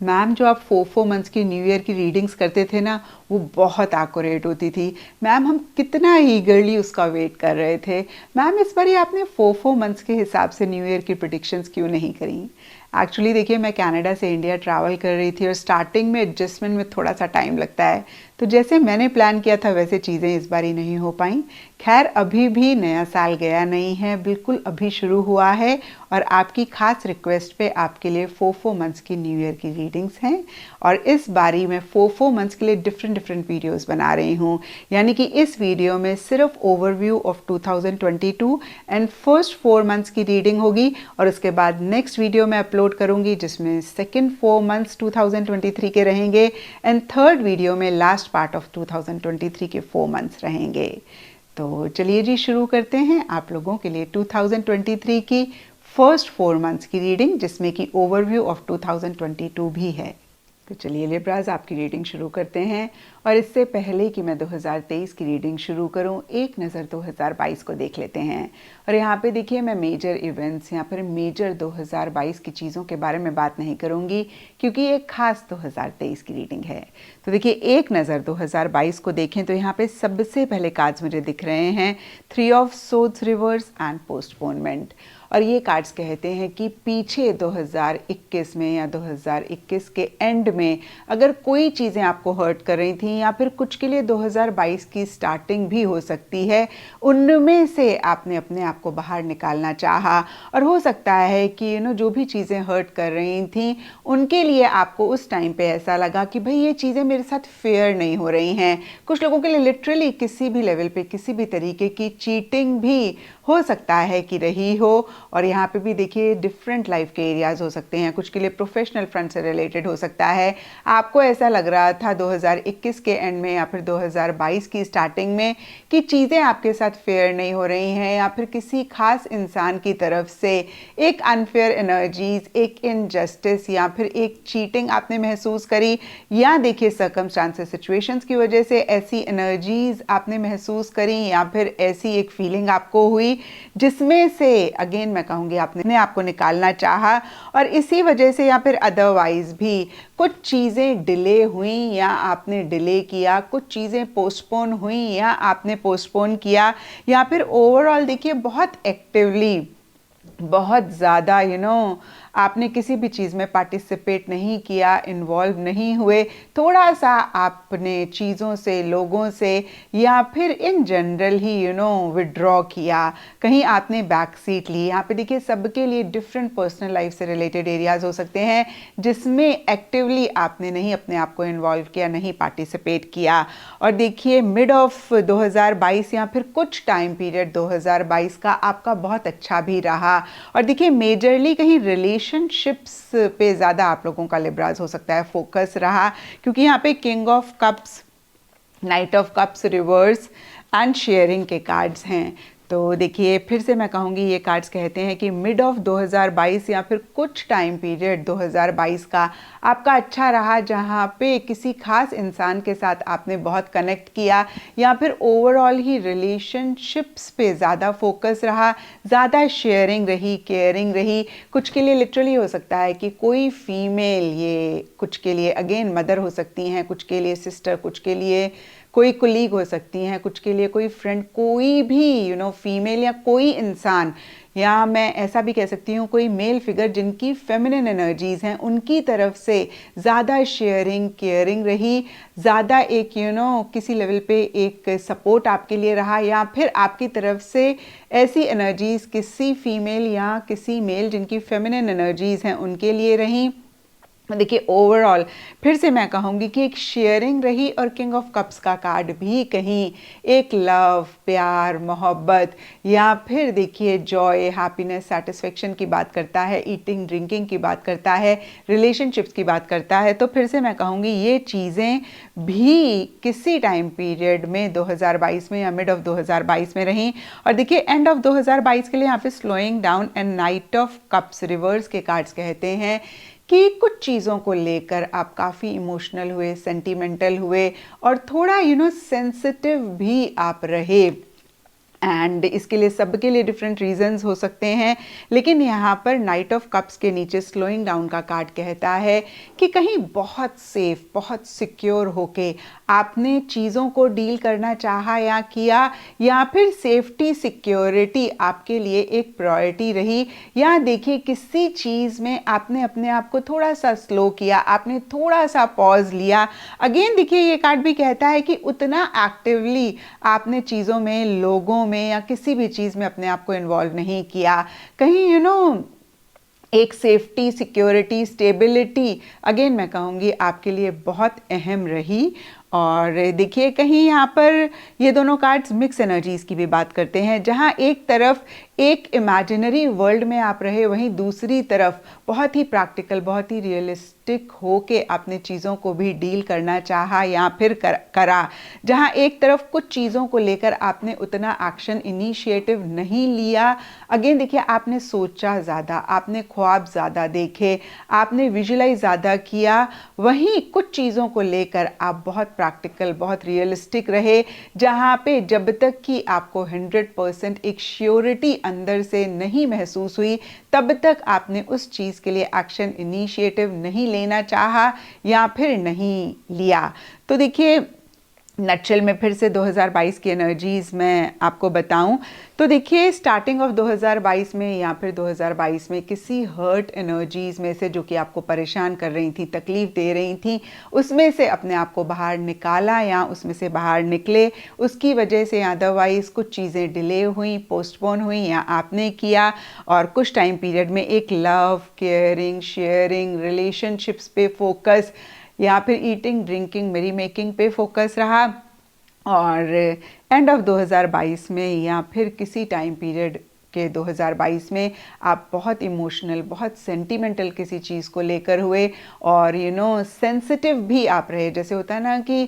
Ma'am जो आप 4 months की न्यू ईयर की रीडिंग्स करते थे ना, वो बहुत एक्यूरेट होती थी। मैम हम कितना ईगरली उसका वेट कर रहे थे। मैम इस बार ही आपने 4 मंथ्स के हिसाब से न्यू ईयर की प्रिडिक्शंस क्यों नहीं करी? एक्चुअली देखिए, मैं कनाडा से इंडिया ट्रैवल कर रही थी और स्टार्टिंग में एडजस्टमेंट में थोड़ा सा टाइम लगता है, तो जैसे मैंने प्लान किया था वैसे चीज़ें इस बार ही नहीं हो पाई। खैर, अभी भी नया साल गया नहीं है, बिल्कुल अभी शुरू हुआ है और आपकी खास रिक्वेस्ट पे आपके लिए 4 मंथ्स की न्यू ईयर की रीडिंग्स हैं। और इस बारी मैं 4 मंथ्स के लिए डिफरेंट डिफरेंट वीडियोस बना रही हूँ। यानी कि इस वीडियो में सिर्फ overview of 2022 and first 4 months की रीडिंग होगी और उसके बाद नेक्स्ट वीडियो में अपलोड करूँगी जिसमें सेकेंड 4 मंथ्स 2023 के रहेंगे एंड थर्ड वीडियो में लास्ट पार्ट ऑफ 2023 के 4 मंथ्स रहेंगे। तो चलिए जी, शुरू करते हैं आप लोगों के लिए 2023 की फर्स्ट 4 मंथ्स की रीडिंग, जिसमें कि ओवरव्यू ऑफ 2022 भी है। तो चलिए लिब्राज, आपकी रीडिंग शुरू करते हैं। और इससे पहले कि मैं 2023 की रीडिंग शुरू करूं, एक नज़र 2022 को देख लेते हैं। और यहाँ पे देखिए, मैं मेजर इवेंट्स या फिर मेजर 2022 की चीज़ों के बारे में बात नहीं करूँगी क्योंकि एक खास 2023 की रीडिंग है। तो देखिए, एक नज़र 2022 को देखें तो यहाँ पे सबसे पहले कार्ड्स मुझे दिख रहे हैं 3 of swords reverse and postponement. और ये कार्ड्स कहते हैं कि पीछे 2021 में या 2021 के एंड में अगर कोई चीज़ें आपको हर्ट कर रही थी या फिर कुछ के लिए 2022 की स्टार्टिंग भी हो सकती है, उनमें से आपने अपने आप को बाहर निकालना चाहा। और हो सकता है कि जो भी चीज़ें हर्ट कर रही थी उनके लिए आपको उस टाइम पे ऐसा लगा कि भाई ये चीज़ें मेरे साथ फेयर नहीं हो रही हैं। कुछ लोगों के लिए लिटरली किसी भी लेवल पे किसी भी तरीके की चीटिंग भी हो सकता है कि रही हो। और यहाँ पे भी देखिए, डिफरेंट लाइफ के एरियाज हो सकते हैं। कुछ के लिए प्रोफेशनल फ्रंट से रिलेटेड हो सकता है। आपको ऐसा लग रहा था 2021 के एंड में या फिर 2022 की स्टार्टिंग में कि चीज़ें आपके साथ फेयर नहीं हो रही हैं या फिर किसी खास इंसान की तरफ से एक अनफेयर एनर्जीज, एक इनजस्टिस या फिर एक चीटिंग आपने महसूस करी। या देखिए, सर्कमस्टांसेस, सिचुएशंस की वजह से ऐसी एनर्जीज आपने महसूस करी या फिर ऐसी एक फीलिंग आपको हुई जिसमें से अगेन मैं कहूँगी आपने आपको निकालना चाहा। और इसी वजह से या फिर अदरवाइज भी कुछ चीज़ें डिले हुई या आपने डिले किया, कुछ चीज़ें पोस्टपोन हुई या आपने पोस्टपोन किया, या फिर ओवरऑल देखिए बहुत एक्टिवली, बहुत ज़्यादा आपने किसी भी चीज़ में पार्टिसिपेट नहीं किया, इन्वॉल्व नहीं हुए। थोड़ा सा आपने चीज़ों से, लोगों से या फिर इन जनरल ही विड्रॉ किया, कहीं आपने बैक सीट ली। यहाँ पे देखिए, सबके लिए डिफरेंट पर्सनल लाइफ से रिलेटेड एरियाज हो सकते हैं जिसमें एक्टिवली आपने नहीं अपने आप को इन्वॉल्व किया, नहीं पार्टिसिपेट किया। और देखिए, मिड ऑफ 2022 या फिर कुछ टाइम पीरियड 2022 का आपका बहुत अच्छा भी रहा। और देखिए, मेजरली कहीं रिलेशनशिप्स पे ज़्यादा आप लोगों का लिब्राज हो सकता है फोकस रहा, क्योंकि यहाँ पे king of cups, night of cups reverse and sharing के कार्ड्स हैं। तो देखिए, फिर से मैं कहूँगी, ये कार्ड्स कहते हैं कि मिड ऑफ 2022 या फिर कुछ टाइम पीरियड 2022 का आपका अच्छा रहा, जहाँ पे किसी खास इंसान के साथ आपने बहुत कनेक्ट किया या फिर ओवरऑल ही रिलेशनशिप्स पे ज़्यादा फोकस रहा, ज़्यादा शेयरिंग रही, केयरिंग रही। कुछ के लिए लिटरली हो सकता है कि कोई फीमेल, ये कुछ के लिए अगेन मदर हो सकती हैं, कुछ के लिए सिस्टर, कुछ के लिए कोई कुलीग हो सकती हैं, कुछ के लिए कोई फ्रेंड, कोई भी फीमेल या कोई इंसान, या मैं ऐसा भी कह सकती हूँ कोई मेल फिगर जिनकी फेमिनिन एनर्जीज हैं, उनकी तरफ से ज़्यादा शेयरिंग, केयरिंग रही, ज़्यादा एक किसी लेवल पे एक सपोर्ट आपके लिए रहा, या फिर आपकी तरफ से ऐसी एनर्जीज किसी फीमेल या किसी मेल जिनकी फेमिनिन एनर्जीज हैं उनके लिए रहीं। देखिए, ओवरऑल फिर से मैं कहूँगी कि एक शेयरिंग रही। और किंग ऑफ कप्स का कार्ड भी कहीं एक लव, प्यार, मोहब्बत या फिर देखिए जॉय, हैप्पीनेस, सेटिस्फेक्शन की बात करता है, ईटिंग, ड्रिंकिंग की बात करता है, रिलेशनशिप्स की बात करता है। तो फिर से मैं कहूँगी, ये चीज़ें भी किसी टाइम पीरियड में 2022 में या मिड ऑफ 2022 में रहीं। और देखिए, एंड ऑफ 2022 के लिए यहाँ पे slowing down and night of cups reverse के कार्ड्स कहते हैं कि कुछ चीज़ों को लेकर आप काफ़ी इमोशनल हुए, सेंटिमेंटल हुए और थोड़ा सेंसिटिव भी आप रहे। एंड इसके लिए सबके लिए डिफरेंट रीजंस हो सकते हैं, लेकिन यहाँ पर नाइट ऑफ कप्स के नीचे स्लोइंग डाउन का कार्ड कहता है कि कहीं बहुत सेफ, बहुत सिक्योर होके आपने चीज़ों को डील करना चाहा या किया, या फिर सेफ्टी सिक्योरिटी आपके लिए एक प्रायोरिटी रही, या देखिए किसी चीज़ में आपने अपने आप को थोड़ा सा स्लो किया, आपने थोड़ा सा पॉज लिया। अगेन देखिए ये कार्ड भी कहता है कि उतना एक्टिवली आपने चीज़ों में, लोगों में या किसी भी चीज़ में अपने आप को इन्वॉल्व नहीं किया। कहीं एक सेफ्टी, सिक्योरिटी, स्टेबिलिटी अगेन मैं कहूँगी आपके लिए बहुत अहम रही। और देखिए कहीं यहाँ पर ये दोनों कार्ड्स मिक्स एनर्जीज़ की भी बात करते हैं, जहाँ एक तरफ एक इमेजिनरी वर्ल्ड में आप रहे, वहीं दूसरी तरफ बहुत ही प्रैक्टिकल, बहुत ही रियलिस्टिक हो के आपने चीज़ों को भी डील करना चाहा या फिर करा। जहाँ एक तरफ कुछ चीज़ों को लेकर आपने उतना एक्शन, इनिशिएटिव नहीं लिया। अगेन देखिए आपने सोचा ज़्यादा, आपने ख्वाब ज़्यादा देखे, आपने विजुलाइज ज़्यादा किया। वहीं कुछ चीज़ों को लेकर आप बहुत प्रैक्टिकल, बहुत रियलिस्टिक रहे, जहाँ पे जब तक कि आपको 100% एक श्योरिटी अंदर से नहीं महसूस हुई, तब तक आपने उस चीज़ के लिए एक्शन, इनिशिएटिव नहीं लेना चाहा या फिर नहीं लिया। तो देखिए नटशेल में फिर से 2022 की एनर्जीज़ मैं आपको बताऊं तो देखिए स्टार्टिंग ऑफ 2022 में या फिर 2022 में किसी हर्ट एनर्जीज़ में से जो कि आपको परेशान कर रही थी, तकलीफ़ दे रही थी, उसमें से अपने आप को बाहर निकाला या उसमें से बाहर निकले। उसकी वजह से अदरवाइज़ कुछ चीज़ें डिले हुई, पोस्टपोन हुई या आपने किया, और कुछ टाइम पीरियड में एक लव, केयरिंग, शेयरिंग, रिलेशनशिप्स पे फोकस या फिर ईटिंग, ड्रिंकिंग, मेरी मेकिंग पे फोकस रहा। और एंड ऑफ 2022 में या फिर किसी टाइम पीरियड के 2022 में आप बहुत इमोशनल, बहुत सेंटिमेंटल किसी चीज़ को लेकर हुए, और सेंसिटिव भी आप रहे। जैसे होता है ना कि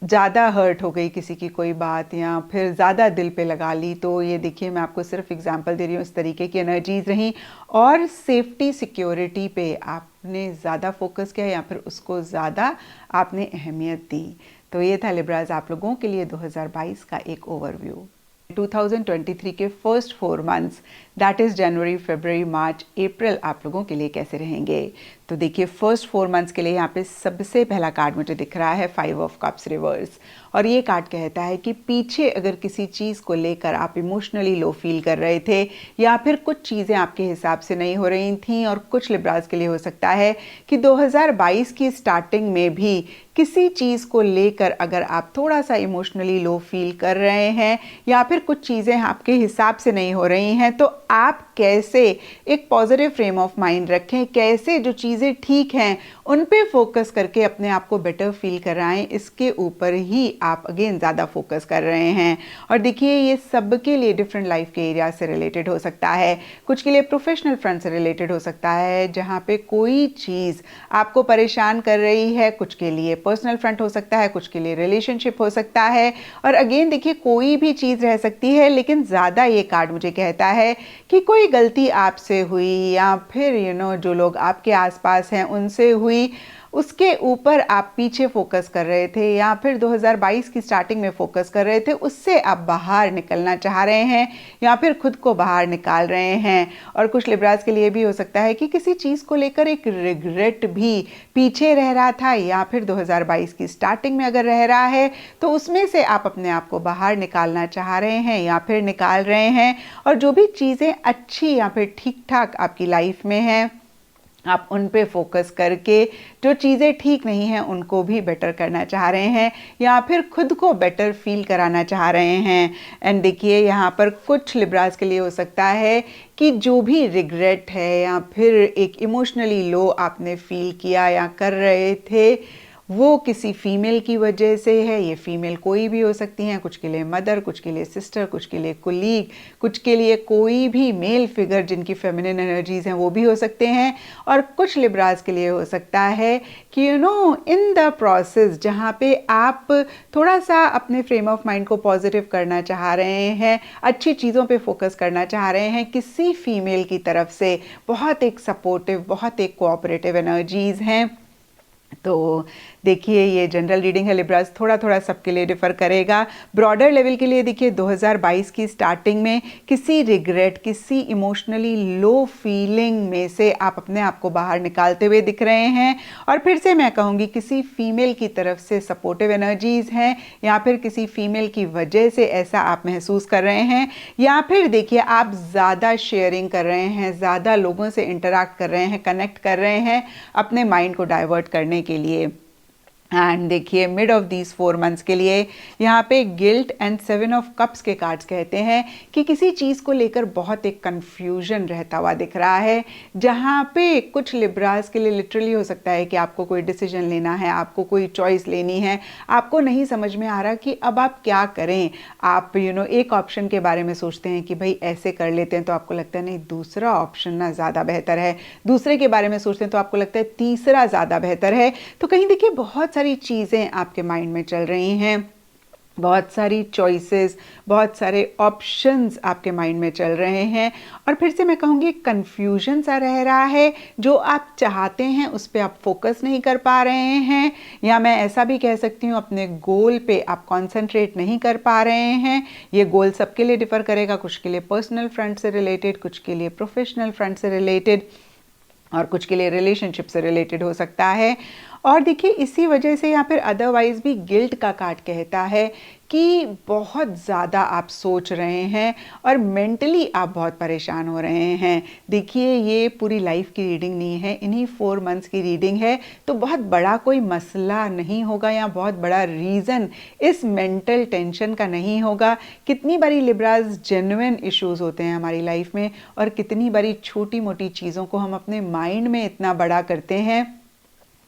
ज़्यादा हर्ट हो गई किसी की कोई बात या फिर ज़्यादा दिल पे लगा ली, तो ये देखिए मैं आपको सिर्फ एग्जांपल दे रही हूँ, इस तरीके की एनर्जीज़ रहीं। और सेफ्टी, सिक्योरिटी पे आपने ज़्यादा फोकस किया या फिर उसको ज़्यादा आपने अहमियत दी। तो ये था लिब्राज आप लोगों के लिए 2022 का एक ओवरव्यू। 2023 के first 4 months, that is January, February, March, April आप लोगों के लिए कैसे रहेंगे। तो देखिए फर्स्ट 4 मंथ्स के लिए यहाँ पे सबसे पहला कार्ड मुझे दिख रहा है 5 ऑफ कप्स रिवर्स, और ये कार्ड कहता है कि पीछे अगर किसी चीज़ को लेकर आप इमोशनली लो फील कर रहे थे या फिर कुछ चीज़ें आपके हिसाब से नहीं हो रही थी, और कुछ लिब्राज के लिए हो सकता है कि 2022 की स्टार्टिंग में भी किसी चीज़ को लेकर अगर आप थोड़ा सा इमोशनली लो फील कर रहे हैं या फिर कुछ चीज़ें आपके हिसाब से नहीं हो रही हैं, तो आप कैसे एक पॉजिटिव फ्रेम ऑफ माइंड रखें, कैसे जो चीज़ें ठीक हैं उन पे फोकस करके अपने आप को बेटर फील कराएं, इसके ऊपर ही आप अगेन ज़्यादा फोकस कर रहे हैं। और देखिए ये सबके लिए डिफरेंट लाइफ के एरिया से रिलेटेड हो सकता है। कुछ के लिए प्रोफेशनल फ्रंट से रिलेटेड हो सकता है जहाँ पे कोई चीज़ आपको परेशान कर रही है, कुछ के लिए पर्सनल फ्रंट हो सकता है, कुछ के लिए रिलेशनशिप हो सकता है। और अगेन देखिए कोई भी चीज़ रह सकती है, लेकिन ज़्यादा ये कार्ड मुझे कहता है कि कोई गलती आपसे हुई या फिर जो लोग आपके आसपास हैं उनसे हुई, उसके ऊपर आप पीछे फोकस कर रहे थे या फिर 2022 की स्टार्टिंग में फोकस कर रहे थे, उससे आप बाहर निकलना चाह रहे हैं या फिर खुद को बाहर निकाल रहे हैं। और कुछ लिब्राज के लिए भी हो सकता है कि किसी चीज़ को लेकर एक रिग्रेट भी पीछे रह रहा था या फिर 2022 की स्टार्टिंग में अगर रह रहा है तो उसमें से आप अपने आप को बाहर निकालना चाह रहे हैं या फिर निकाल रहे हैं। और जो भी चीज़ें अच्छी या फिर ठीक ठाक आपकी लाइफ में हैं, आप उन पे फोकस करके जो चीज़ें ठीक नहीं हैं उनको भी बेटर करना चाह रहे हैं या फिर खुद को बेटर फील कराना चाह रहे हैं। एंड देखिए यहाँ पर कुछ लिब्राज के लिए हो सकता है कि जो भी रिग्रेट है या फिर एक इमोशनली लो आपने फील किया या कर रहे थे, वो किसी फीमेल की वजह से है। ये फीमेल कोई भी हो सकती हैं, कुछ के लिए मदर, कुछ के लिए सिस्टर, कुछ के लिए कुलीग, कुछ के लिए कोई भी मेल फिगर जिनकी फेमिनिन एनर्जीज हैं वो भी हो सकते हैं। और कुछ लिब्राज के लिए हो सकता है कि इन द प्रोसेस जहाँ पे आप थोड़ा सा अपने फ्रेम ऑफ माइंड को पॉजिटिव करना चाह रहे हैं, अच्छी चीज़ों पे फोकस करना चाह रहे हैं, किसी फीमेल की तरफ से बहुत एक सपोर्टिव, बहुत एक कोऑपरेटिव एनर्जीज हैं तो देखिए ये जनरल रीडिंग है लिब्रास, थोड़ा थोड़ा सबके लिए डिफ़र करेगा। ब्रॉडर लेवल के लिए देखिए 2022 की स्टार्टिंग में किसी रिग्रेट, किसी इमोशनली लो फीलिंग में से आप अपने आप को बाहर निकालते हुए दिख रहे हैं। और फिर से मैं कहूँगी किसी फीमेल की तरफ से सपोर्टिव एनर्जीज़ हैं, या फिर किसी फीमेल की वजह से ऐसा आप महसूस कर रहे हैं, या फिर देखिए आप ज़्यादा शेयरिंग कर रहे हैं, ज़्यादा लोगों से इंटरैक्ट कर रहे हैं, कनेक्ट कर रहे हैं अपने माइंड को डाइवर्ट करने के लिए। एंड देखिए मिड ऑफ दीज 4 मंथ्स के लिए यहाँ पे गिल्ट एंड 7 ऑफ कप्स के कार्ड्स कहते हैं कि किसी चीज़ को लेकर बहुत एक कन्फ्यूजन रहता हुआ दिख रहा है, जहाँ पे कुछ लिब्रास के लिए लिटरली हो सकता है कि आपको कोई डिसीजन लेना है, आपको कोई चॉइस लेनी है, आपको नहीं समझ में आ रहा कि अब आप क्या करें। आप एक ऑप्शन के बारे में सोचते हैं कि भाई ऐसे कर लेते हैं, तो आपको लगता है नहीं दूसरा ऑप्शन ना ज़्यादा बेहतर है, दूसरे के बारे में सोचते हैं तो आपको लगता है तीसरा ज़्यादा बेहतर है। तो कहीं देखिए बहुत सारी चीज़ें आपके माइंड में चल रही हैं, बहुत सारी चॉइसेस, बहुत सारे ऑप्शंस आपके माइंड में चल रहे हैं। और फिर से मैं कहूँगी कंफ्यूजन सा रह रहा है, जो आप चाहते हैं उस पर आप फोकस नहीं कर पा रहे हैं, या मैं ऐसा भी कह सकती हूँ अपने गोल पे आप कंसंट्रेट नहीं कर पा रहे हैं। ये गोल सबके लिए डिफ़र करेगा, कुछ के लिए पर्सनल फ्रंट से रिलेटेड, कुछ के लिए प्रोफेशनल फ्रंट से रिलेटेड, और कुछ के लिए रिलेशनशिप से रिलेटेड हो सकता है। और देखिए इसी वजह से यहाँ पर अदरवाइज भी गिल्ट का कार्ड कहता है कि बहुत ज़्यादा आप सोच रहे हैं और मेंटली आप बहुत परेशान हो रहे हैं। देखिए ये पूरी लाइफ की रीडिंग नहीं है, इन्हीं 4 मंथ्स की रीडिंग है, तो बहुत बड़ा कोई मसला नहीं होगा या बहुत बड़ा रीज़न इस मेंटल टेंशन का नहीं होगा। कितनी बारी लिब्रास जेन्युइन इश्यूज़ होते हैं हमारी लाइफ में, और कितनी बारी छोटी मोटी चीज़ों को हम अपने माइंड में इतना बड़ा करते हैं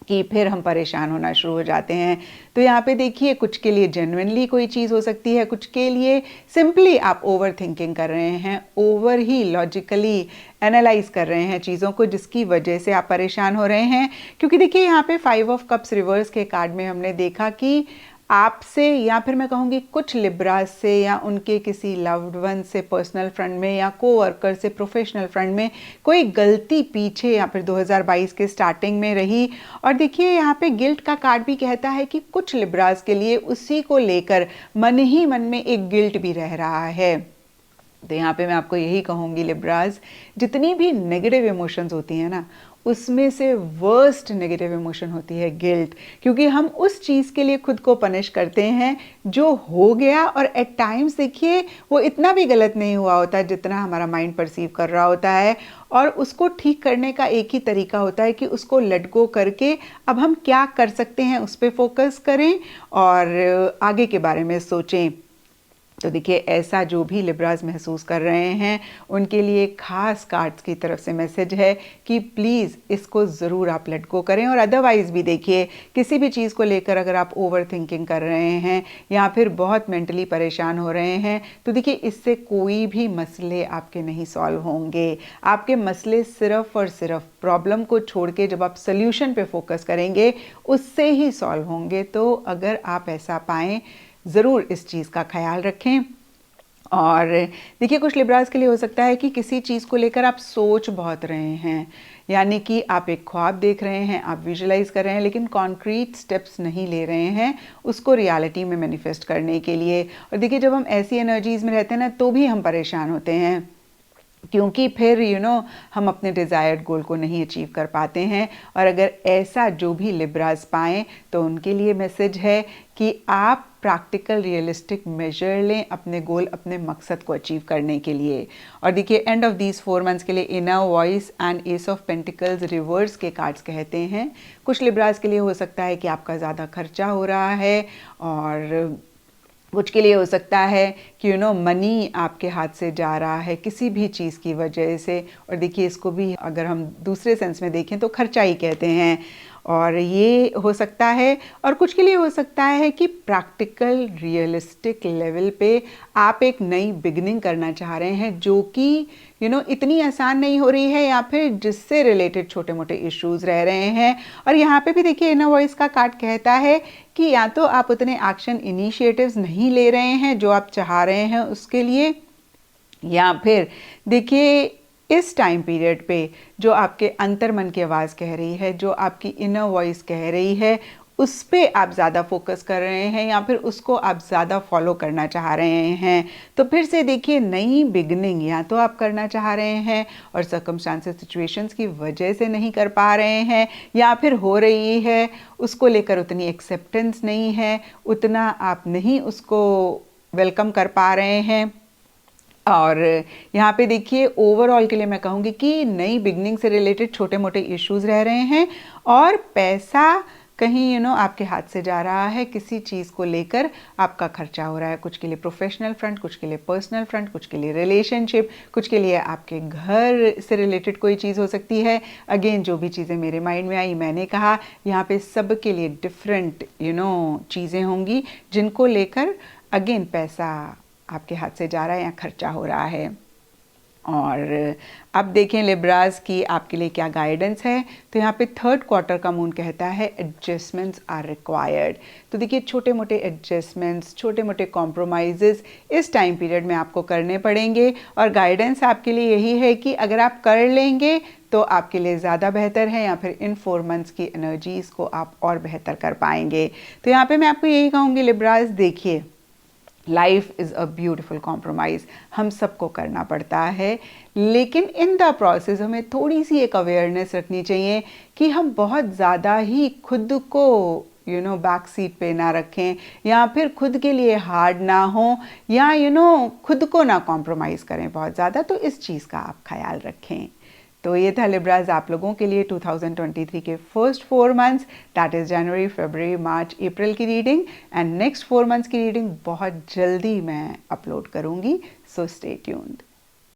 कि फिर हम परेशान होना शुरू हो जाते हैं। तो यहाँ पे देखिए कुछ के लिए जेन्युइनली कोई चीज़ हो सकती है, कुछ के लिए सिंपली आप ओवर थिंकिंग कर रहे हैं, ओवर ही लॉजिकली एनालाइज कर रहे हैं चीज़ों को, जिसकी वजह से आप परेशान हो रहे हैं। क्योंकि देखिए यहाँ पे 5 ऑफ कप्स रिवर्स के कार्ड में हमने देखा कि आपसे, या फिर मैं कहूँगी कुछ लिब्रास से या उनके किसी लव्ड वन से पर्सनल फ्रंट में, या कोवर्कर से प्रोफेशनल फ्रंट में कोई गलती पीछे या फिर 2022 के स्टार्टिंग में रही। और देखिए यहाँ पे गिल्ट का कार्ड भी कहता है कि कुछ लिब्रास के लिए उसी को लेकर मन ही मन में एक गिल्ट भी रह रहा है। तो यहाँ पे मैं आपको यही कहूँगी लिब्रास, जितनी भी नेगेटिव इमोशंस होती हैं ना, उसमें से वर्स्ट नेगेटिव इमोशन होती है गिल्ट, क्योंकि हम उस चीज़ के लिए खुद को पनिश करते हैं जो हो गया, और एट टाइम्स देखिए वो इतना भी गलत नहीं हुआ होता जितना हमारा माइंड परसीव कर रहा होता है। और उसको ठीक करने का एक ही तरीका होता है कि उसको लेट गो करके अब हम क्या कर सकते हैं उस पर फोकस करें और आगे के बारे में सोचें। तो देखिए ऐसा जो भी लिब्रास महसूस कर रहे हैं उनके लिए खास कार्ड्स की तरफ से मैसेज है कि प्लीज़ इसको ज़रूर आप लेट गो करें। और अदरवाइज़ भी देखिए किसी भी चीज़ को लेकर अगर आप ओवर थिंकिंग कर रहे हैं या फिर बहुत मेंटली परेशान हो रहे हैं, तो देखिए इससे कोई भी मसले आपके नहीं सॉल्व होंगे। आपके मसले सिर्फ और सिर्फ प्रॉब्लम को छोड़ के जब आप सोल्यूशन पे फोकस करेंगे उससे ही सॉल्व होंगे। तो अगर आप ऐसा पाएँ, ज़रूर इस चीज़ का ख्याल रखें। और देखिए कुछ लिब्रास के लिए हो सकता है कि किसी चीज़ को लेकर आप सोच बहुत रहे हैं, यानी कि आप एक ख्वाब देख रहे हैं, आप विजुलाइज कर रहे हैं, लेकिन कॉन्क्रीट स्टेप्स नहीं ले रहे हैं उसको रियलिटी में मैनिफेस्ट करने के लिए। और देखिए जब हम ऐसी एनर्जीज़ में रहते हैं ना, तो भी हम परेशान होते हैं, क्योंकि फिर हम अपने डिज़ायर्ड गोल को नहीं अचीव कर पाते हैं। और अगर ऐसा जो भी लिब्रास पाएँ तो उनके लिए मैसेज है कि आप प्रैक्टिकल रियलिस्टिक मेजर लें अपने गोल, अपने मकसद को अचीव करने के लिए। और देखिए एंड ऑफ दीज 4 मंथ्स के लिए inner voice and S of pentacles reverse के कार्ड्स कहते हैं। कुछ लिब्रास के लिए हो सकता है कि आपका ज़्यादा खर्चा हो रहा है, और कुछ के लिए हो सकता है कि मनी आपके हाथ से जा रहा है किसी भी चीज़ की वजह से। और देखिए इसको भी अगर हम दूसरे सेंस में देखें तो खर्चा ही कहते हैं, और ये हो सकता है। और कुछ के लिए हो सकता है कि प्रैक्टिकल रियलिस्टिक लेवल पे आप एक नई बिगनिंग करना चाह रहे हैं, जो कि इतनी आसान नहीं हो रही है, या फिर जिससे रिलेटेड छोटे मोटे इश्यूज रह रहे हैं। और यहाँ पे भी देखिए इनर वॉइस का कार्ड कहता है कि या तो आप उतने एक्शन इनिशिएटिव्स नहीं ले रहे हैं जो आप चाह रहे हैं उसके लिए, या फिर देखिए इस टाइम पीरियड पे जो आपके अंतर्मन की आवाज़ कह रही है, जो आपकी इनर वॉइस कह रही है, उस पे आप ज़्यादा फोकस कर रहे हैं या फिर उसको आप ज़्यादा फॉलो करना चाह रहे हैं, तो फिर से देखिए नई बिगनिंग या तो आप करना चाह रहे हैं और सर्कमस्टांसेस सिचुएशंस की वजह से नहीं कर पा रहे हैं, या फिर हो रही है उसको लेकर उतनी एक्सेप्टेंस नहीं है, उतना आप नहीं उसको वेलकम कर पा रहे हैं। और यहाँ पे देखिए ओवरऑल के लिए मैं कहूँगी कि नई बिगनिंग से रिलेटेड छोटे मोटे इश्यूज रह रहे हैं और पैसा कहीं आपके हाथ से जा रहा है, किसी चीज़ को लेकर आपका खर्चा हो रहा है, कुछ के लिए प्रोफेशनल फ्रंट, कुछ के लिए पर्सनल फ्रंट, कुछ के लिए रिलेशनशिप, कुछ के लिए आपके घर से रिलेटेड कोई चीज़ हो सकती है। अगेन जो भी चीज़ें मेरे माइंड में आई मैंने कहा, यहाँ पे सब के लिए डिफरेंट चीज़ें होंगी जिनको लेकर अगेन पैसा आपके हाथ से जा रहा है या खर्चा हो रहा है। और अब देखें लिब्रास की आपके लिए क्या गाइडेंस है। तो यहाँ पे थर्ड क्वार्टर का मून कहता है एडजस्टमेंट्स आर रिक्वायर्ड। तो देखिए छोटे मोटे एडजस्टमेंट्स, छोटे मोटे कॉम्प्रोमाइज़ेस इस टाइम पीरियड में आपको करने पड़ेंगे और गाइडेंस आपके लिए यही है कि अगर आप कर लेंगे तो आपके लिए ज़्यादा बेहतर है, या फिर इन 4 मंथ्स की एनर्जीज़ को आप और बेहतर कर पाएंगे। तो यहाँ पे मैं आपको यही कहूँगी लिब्रास, देखिए life is a beautiful compromise, हम सबको करना पड़ता है, लेकिन इन द प्रोसेस हमें थोड़ी सी एक अवेयरनेस रखनी चाहिए कि हम बहुत ज़्यादा ही खुद को बैक सीट पे ना रखें, या फिर खुद के लिए हार्ड ना हो, या खुद को ना कॉम्प्रोमाइज़ करें बहुत ज़्यादा। तो इस चीज़ का आप ख्याल रखें। तो ये था लिब्राज आप लोगों के लिए 2023 के first 4 months, that is January, February, March, April की रीडिंग, एंड नेक्स्ट 4 मंथ्स की रीडिंग बहुत जल्दी मैं अपलोड करूँगी, सो स्टे ट्यून्ड।